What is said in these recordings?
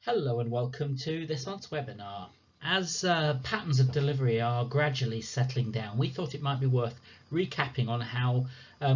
Hello and welcome to this month's webinar. As patterns of delivery are gradually settling down, we thought it might be worth recapping on how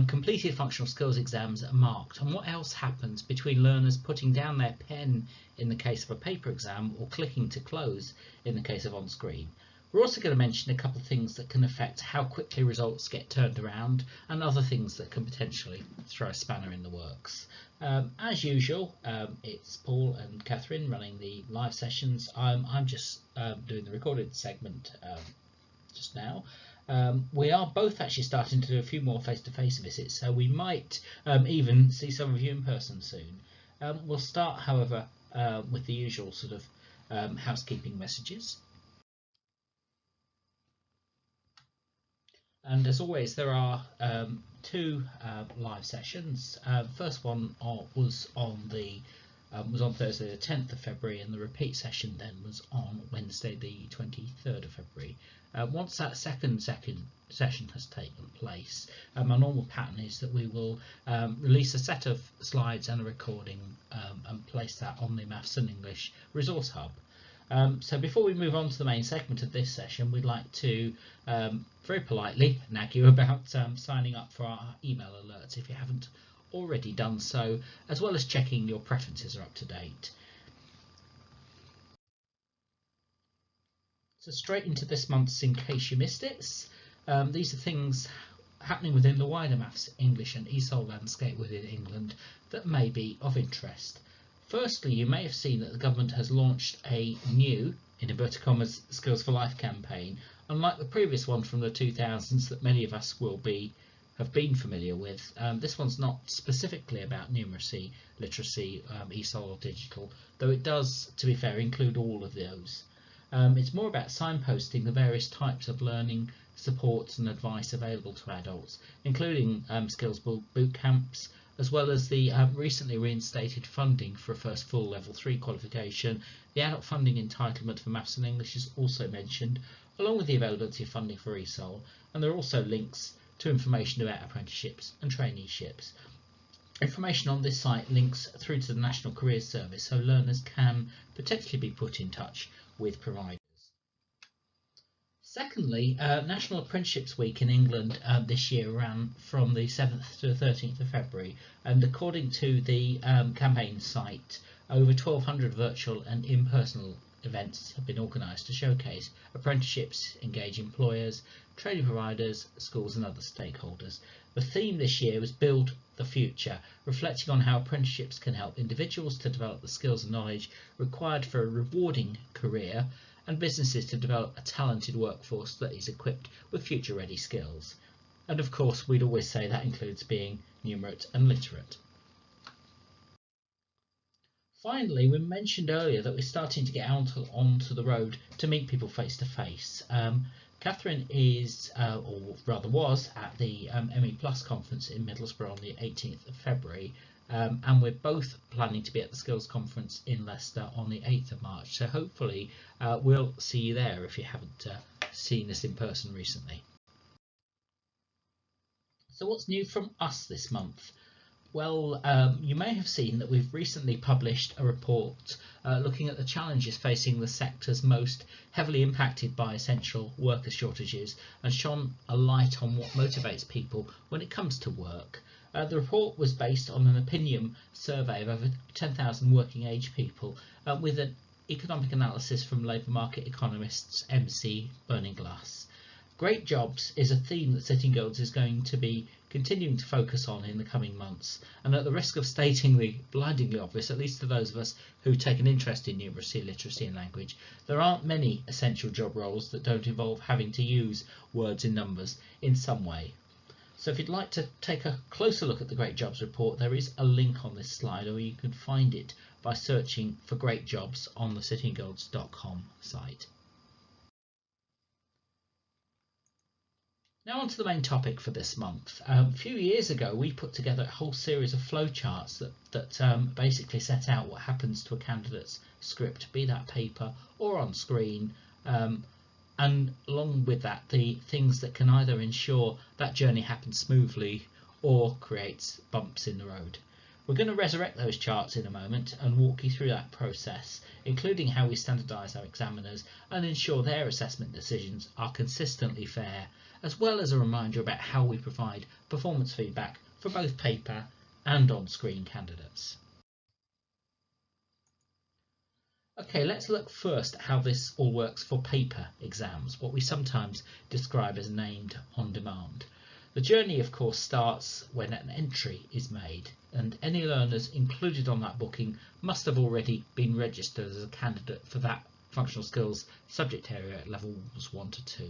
completed functional skills exams are marked and what else happens between learners putting down their pen in the case of a paper exam or clicking to close in the case of on-screen. We're also going to mention a couple of things that can affect how quickly results get turned around and other things that can potentially throw a spanner in the works. As usual, it's Paul and Catherine running the live sessions. I'm just doing the recorded segment just now. We are both actually starting to do a few more face-to-face visits, so we might even see some of you in person soon. We'll start, however, with the usual sort of housekeeping messages. And as always, there are two live sessions. First one was on Thursday the 10th of February, and the repeat session then was on Wednesday the 23rd of February. Once that second session has taken place, our normal pattern is that we will release a set of slides and a recording and place that on the Maths and English Resource Hub. So before we move on to the main segment of this session, we'd like to very politely nag you about signing up for our email alerts if you haven't already done so, as well as checking your preferences are up to date. So straight into this month's In Case You Missed It. These are things happening within the wider Maths, English and ESOL landscape within England that may be of interest. Firstly, you may have seen that the government has launched a new, in inverted commas, Skills for Life campaign, unlike the previous one from the 2000s that many of us have been familiar with. This one's not specifically about numeracy, literacy, ESOL or digital, though it does, to be fair, include all of those. It's more about signposting the various types of learning, supports and advice available to adults, including skills boot camps, as well as the recently reinstated funding for a first full level 3 qualification. The adult funding entitlement for Maths and English is also mentioned, along with the availability of funding for ESOL, and there are also links to information about apprenticeships and traineeships. Information on this site links through to the National Careers Service, so learners can potentially be put in touch with providers. Secondly, National Apprenticeships Week in England this year ran from the 7th to the 13th of February, and according to the campaign site, over 1,200 virtual and in-person events have been organised to showcase apprenticeships, engage employers, training providers, schools and other stakeholders. The theme this year was Build the Future, reflecting on how apprenticeships can help individuals to develop the skills and knowledge required for a rewarding career, and businesses to develop a talented workforce that is equipped with future-ready skills. And of course, we'd always say that includes being numerate and literate. Finally, we mentioned earlier that we're starting to get onto the road to meet people face to face. Catherine is, or rather was, at the ME Plus conference in Middlesbrough on the 18th of February. And we're both planning to be at the Skills Conference in Leicester on the 8th of March, so hopefully we'll see you there if you haven't seen us in person recently. So what's new from us this month? Well, you may have seen that we've recently published a report looking at the challenges facing the sectors most heavily impacted by essential worker shortages and shone a light on what motivates people when it comes to work. The report was based on an opinion survey of over 10,000 working age people with an economic analysis from labour market economists MC Burning Glass. Great jobs is a theme that Sitting Guilds is going to be continuing to focus on in the coming months, and at the risk of stating the blindingly obvious, at least to those of us who take an interest in numeracy, literacy and language, there aren't many essential job roles that don't involve having to use words and numbers in some way. So if you'd like to take a closer look at the Great Jobs report, there is a link on this slide, or you can find it by searching for Great Jobs on the sittingguilds.com site. Now on to the main topic for this month. A few years ago we put together a whole series of flowcharts that basically set out what happens to a candidate's script, be that paper or on screen, and along with that the things that can either ensure that journey happens smoothly or creates bumps in the road. We're going to resurrect those charts in a moment and walk you through that process, including how we standardise our examiners and ensure their assessment decisions are consistently fair, as well as a reminder about how we provide performance feedback for both paper and on-screen candidates. Okay, let's look first at how this all works for paper exams, what we sometimes describe as named on demand. The journey, of course, starts when an entry is made, and any learners included on that booking must have already been registered as a candidate for that functional skills subject area at levels 1 to 2.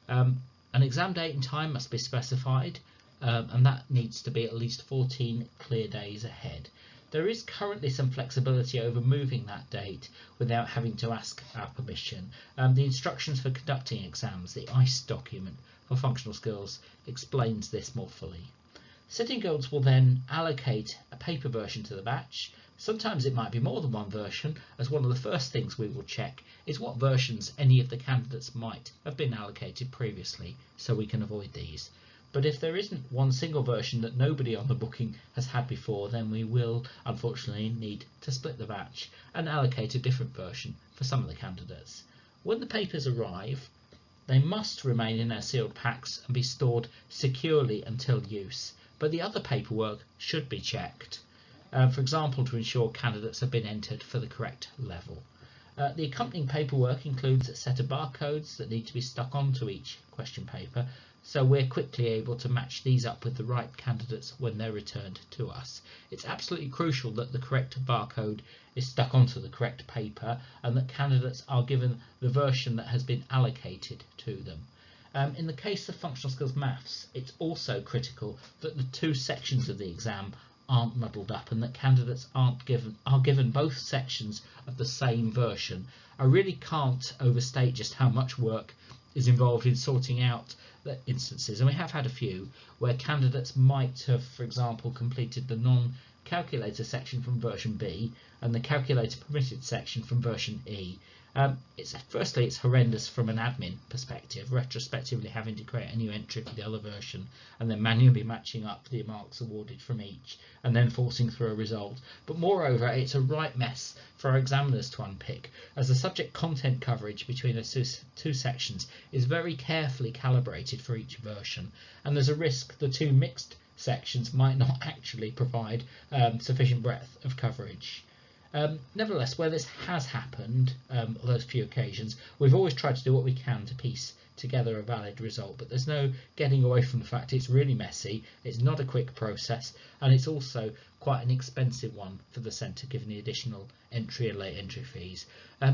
An exam date and time must be specified, and that needs to be at least 14 clear days ahead. There is currently some flexibility over moving that date without having to ask our permission. The instructions for conducting exams, the ICE document for functional skills, explains this more fully. Sitting guilds will then allocate a paper version to the batch. Sometimes it might be more than one version, as one of the first things we will check is what versions any of the candidates might have been allocated previously, so we can avoid these. But if there isn't one single version that nobody on the booking has had before, then we will unfortunately need to split the batch and allocate a different version for some of the candidates. When the papers arrive, they must remain in their sealed packs and be stored securely until use, but the other paperwork should be checked, for example to ensure candidates have been entered for the correct level. The accompanying paperwork includes a set of barcodes that need to be stuck onto each question paper, so we're quickly able to match these up with the right candidates when they're returned to us. It's absolutely crucial that the correct barcode is stuck onto the correct paper and that candidates are given the version that has been allocated to them. In the case of functional skills maths, it's also critical that the two sections of the exam aren't muddled up and that candidates are given both sections of the same version. I really can't overstate just how much work is involved in sorting out the instances, and we have had a few where candidates might have, for example, completed the non-calculator section from version B and the calculator permitted section from version E. Firstly, it's horrendous from an admin perspective, retrospectively having to create a new entry for the other version and then manually matching up the marks awarded from each and then forcing through a result. But moreover, it's a right mess for our examiners to unpick, as the subject content coverage between the two sections is very carefully calibrated for each version, and there's a risk the two mixed sections might not actually provide sufficient breadth of coverage. Nevertheless, where this has happened, on those few occasions, we've always tried to do what we can to piece together a valid result, but there's no getting away from the fact it's really messy, it's not a quick process, and it's also quite an expensive one for the centre given the additional entry and late entry fees.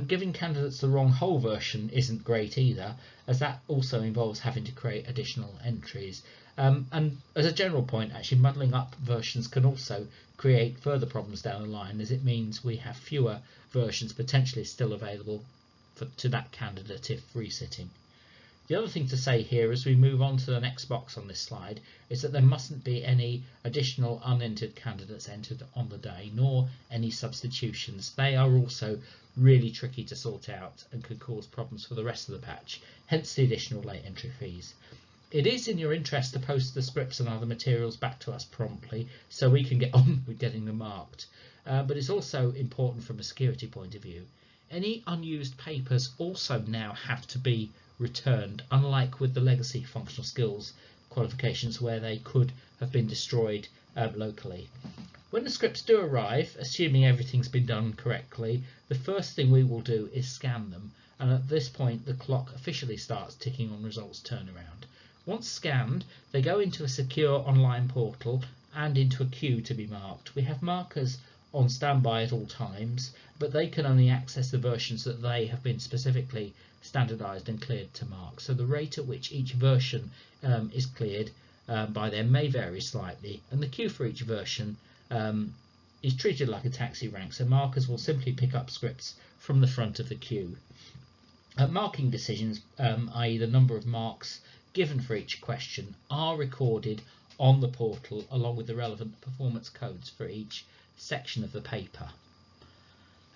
Giving candidates the wrong whole version isn't great either, as that also involves having to create additional entries. And as a general point, actually muddling up versions can also create further problems down the line, as it means we have fewer versions potentially still available to that candidate if resitting. The other thing to say here as we move on to the next box on this slide is that there mustn't be any additional unentered candidates entered on the day, nor any substitutions. They are also really tricky to sort out and could cause problems for the rest of the batch, hence the additional late entry fees. It is in your interest to post the scripts and other materials back to us promptly so we can get on with getting them marked, but it's also important from a security point of view. Any unused papers also now have to be returned, unlike with the legacy functional skills qualifications where they could have been destroyed locally. When the scripts do arrive, assuming everything's been done correctly, the first thing we will do is scan them, and at this point the clock officially starts ticking on results turnaround. Once scanned, they go into a secure online portal and into a queue to be marked. We have markers on standby at all times, but they can only access the versions that they have been specifically standardised and cleared to mark. So the rate at which each version is cleared by them may vary slightly, and the queue for each version is treated like a taxi rank, so markers will simply pick up scripts from the front of the queue. Marking decisions, i.e. the number of marks given for each question, are recorded on the portal along with the relevant performance codes for each section of the paper.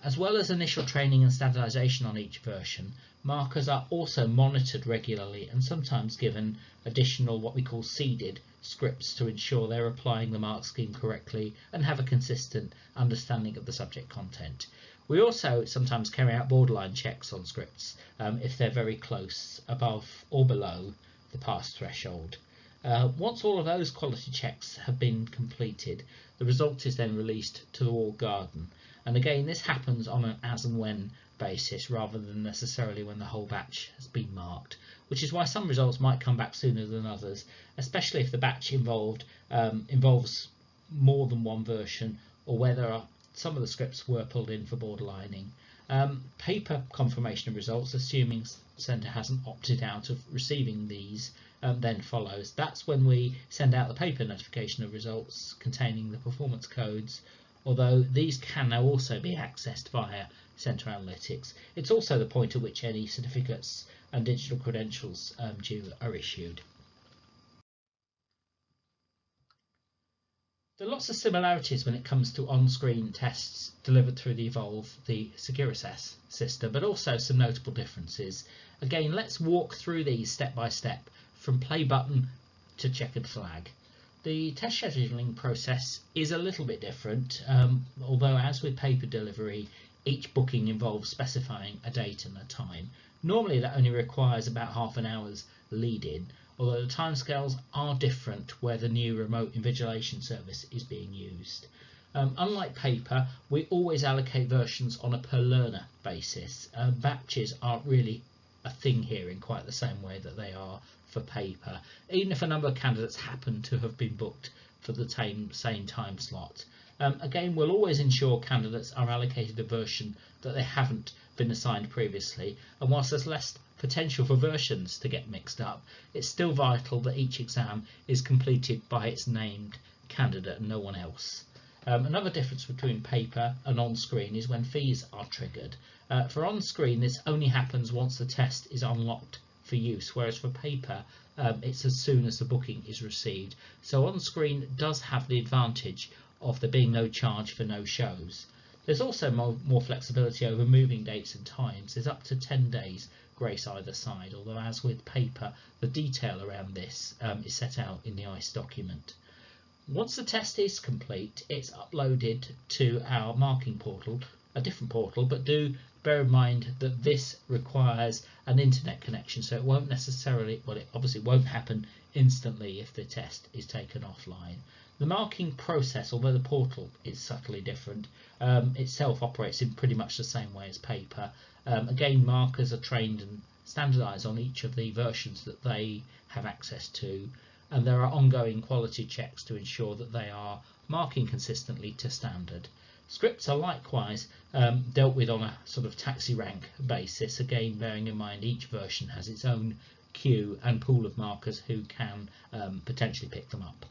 As well as initial training and standardisation on each version, markers are also monitored regularly and sometimes given additional what we call seeded scripts to ensure they're applying the mark scheme correctly and have a consistent understanding of the subject content. We also sometimes carry out borderline checks on scripts if they're very close, above or below the pass threshold. Once all of those quality checks have been completed, the result is then released to the walled garden. And again, this happens on an as and when basis rather than necessarily when the whole batch has been marked, which is why some results might come back sooner than others, especially if the batch involves more than one version, or where some of the scripts were pulled in for borderlining. Paper confirmation of results, assuming centre hasn't opted out of receiving these, then follows. That's when we send out the paper notification of results containing the performance codes, although these can now also be accessed via Centre Analytics. It's also the point at which any certificates and digital credentials due are issued. There are lots of similarities when it comes to on-screen tests delivered through the Evolve, the Secure Assess system, but also some notable differences. Again, let's walk through these step by step, from play button to checkered flag. The test scheduling process is a little bit different, although as with paper delivery, each booking involves specifying a date and a time. Normally that only requires about half an hour's lead-in, although the timescales are different where the new remote invigilation service is being used. Unlike paper, we always allocate versions on a per learner basis. Batches aren't really a thing here in quite the same way that they are for paper, even if a number of candidates happen to have been booked for the same time slot. Again, we'll always ensure candidates are allocated a version that they haven't been assigned previously, and whilst there's less potential for versions to get mixed up, it's still vital that each exam is completed by its named candidate and no one else. Another difference between paper and on-screen is when fees are triggered. For on-screen, this only happens once the test is unlocked for use, whereas for paper, it's as soon as the booking is received. So on-screen does have the advantage of there being no charge for no shows. There's also more flexibility over moving dates and times. There's up to 10 days grace either side, although as with paper, the detail around this is set out in the ICE document. Once the test is complete, it's uploaded to our marking portal, a different portal, but do bear in mind that this requires an internet connection, so it won't necessarily, well, it obviously won't happen instantly if the test is taken offline. The marking process, although the portal is subtly different, itself operates in pretty much the same way as paper. Again, markers are trained and standardised on each of the versions that they have access to, and there are ongoing quality checks to ensure that they are marking consistently to standard. Scripts are likewise dealt with on a sort of taxi rank basis, again bearing in mind each version has its own queue and pool of markers who can potentially pick them up.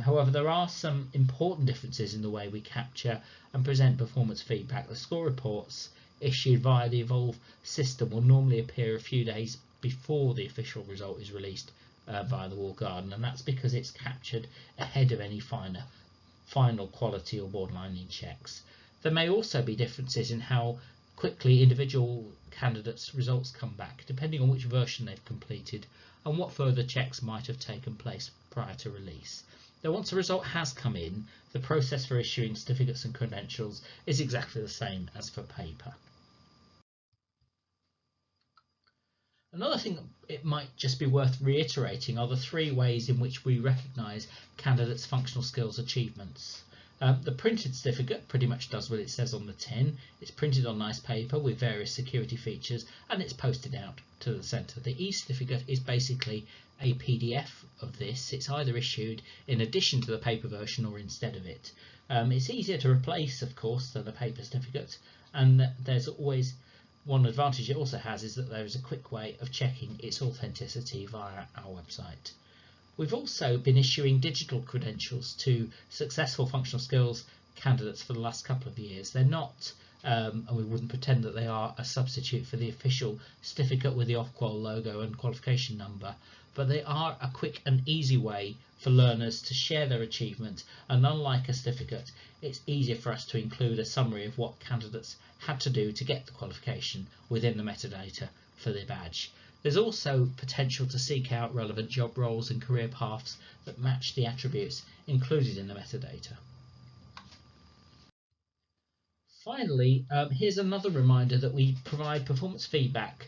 However, there are some important differences in the way we capture and present performance feedback. The score reports issued via the Evolve system will normally appear a few days before the official result is released via the walled garden, and that's because it's captured ahead of any final quality or borderlining checks. There may also be differences in how quickly individual candidates' results come back, depending on which version they've completed and what further checks might have taken place prior to release. Though once a result has come in, the process for issuing certificates and credentials is exactly the same as for paper. Another thing it might just be worth reiterating are the three ways in which we recognise candidates' functional skills achievements. The printed certificate pretty much does what it says on the tin. It's printed on nice paper with various security features and it's posted out to the centre. The e-certificate is basically a PDF of this. It's either issued in addition to the paper version or instead of it. It's easier to replace, of course, than a paper certificate, and there's always one advantage it also has is that there is a quick way of checking its authenticity via our website. We've also been issuing digital credentials to successful functional skills candidates for the last couple of years. They're not and we wouldn't pretend that they are a substitute for the official certificate with the Ofqual logo and qualification number, but they are a quick and easy way for learners to share their achievement, and unlike a certificate, it's easier for us to include a summary of what candidates had to do to get the qualification within the metadata for the badge. There's also potential to seek out relevant job roles and career paths that match the attributes included in the metadata. Finally, here's another reminder that we provide performance feedback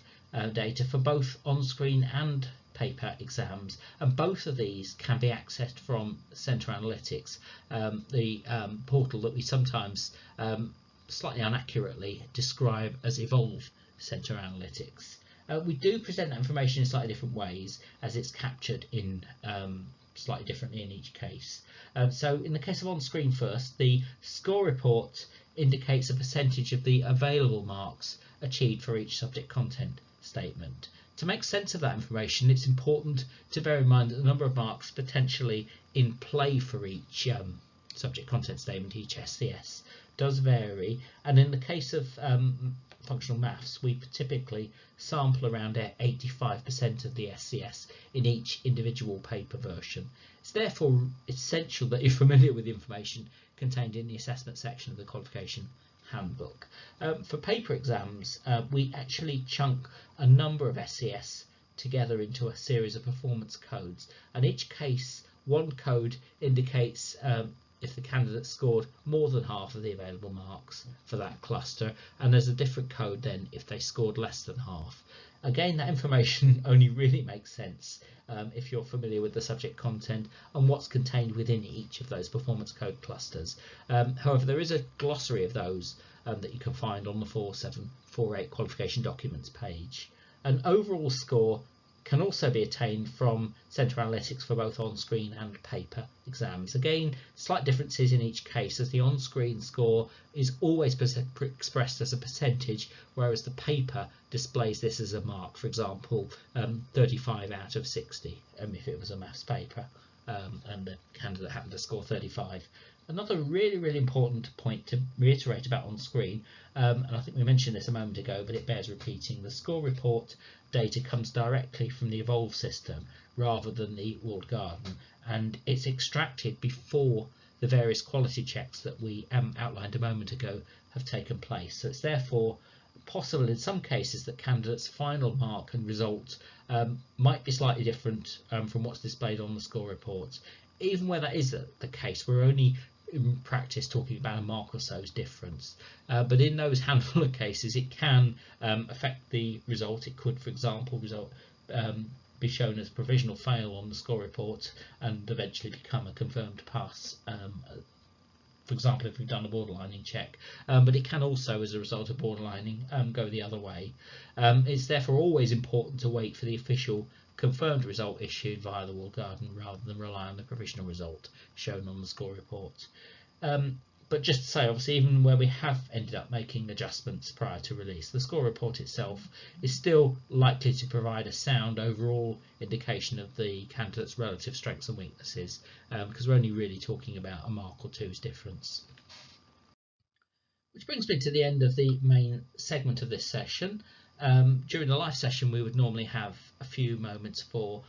data for both on-screen and paper exams, and both of these can be accessed from Centre Analytics, the portal that we sometimes slightly unaccurately describe as Evolve Centre Analytics. We do present that information in slightly different ways, as it's captured in slightly differently in each case. So in the case of on-screen first, the score report indicates a percentage of the available marks achieved for each subject content statement. To make sense of that information, it's important to bear in mind that the number of marks potentially in play for each subject content statement, each SCS, does vary, and in the case of functional maths, we typically sample around 85% of the SCS in each individual paper version. It's therefore essential that you're familiar with the information contained in the assessment section of the qualification handbook. For paper exams, we actually chunk a number of SCS together into a series of performance codes, and each case, one code indicates if the candidate scored more than half of the available marks for that cluster, and there's a different code then if they scored less than half. Again, that information only really makes sense if you're familiar with the subject content and what's contained within each of those performance code clusters. However, there is a glossary of those that you can find on the 4748 qualification documents page. An overall score can also be attained from Centre Analytics for both on-screen and paper exams. Again, slight differences in each case, as the on-screen score is always expressed as a percentage, whereas the paper displays this as a mark. For example, 35 out of 60 if it was a maths paper, and the candidate happened to score 35. Another really important point to reiterate about on-screen, and I think we mentioned this a moment ago, but it bears repeating, the score report data comes directly from the Evolve system rather than the walled garden, and it's extracted before the various quality checks that we outlined a moment ago have taken place. So it's therefore possible in some cases that candidates' final mark and result might be slightly different from what's displayed on the score report. Even where that is the case, we're only in practice talking about a mark or so's difference, but in those handful of cases it can affect the result. It could, for example, be shown as provisional fail on the score report and eventually become a confirmed pass, for example if we've done a borderlining check, but it can also, as a result of borderlining, go the other way. It's therefore always important to wait for the official confirmed result issued via the walled garden rather than rely on the provisional result shown on the score report. But just to say, obviously, even where we have ended up making adjustments prior to release, the score report itself is still likely to provide a sound overall indication of the candidate's relative strengths and weaknesses, because we're only really talking about a mark or two's difference. Which brings me to the end of the main segment of this session. During the live session we would normally have a few moments for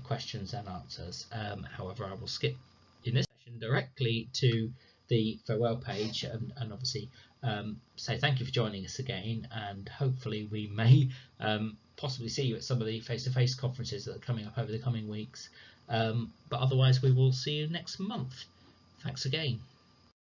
questions and answers. However, I will skip in this session directly to the farewell page and obviously say thank you for joining us again, and hopefully we may possibly see you at some of the face-to-face conferences that are coming up over the coming weeks, but otherwise we will see you next month. Thanks again.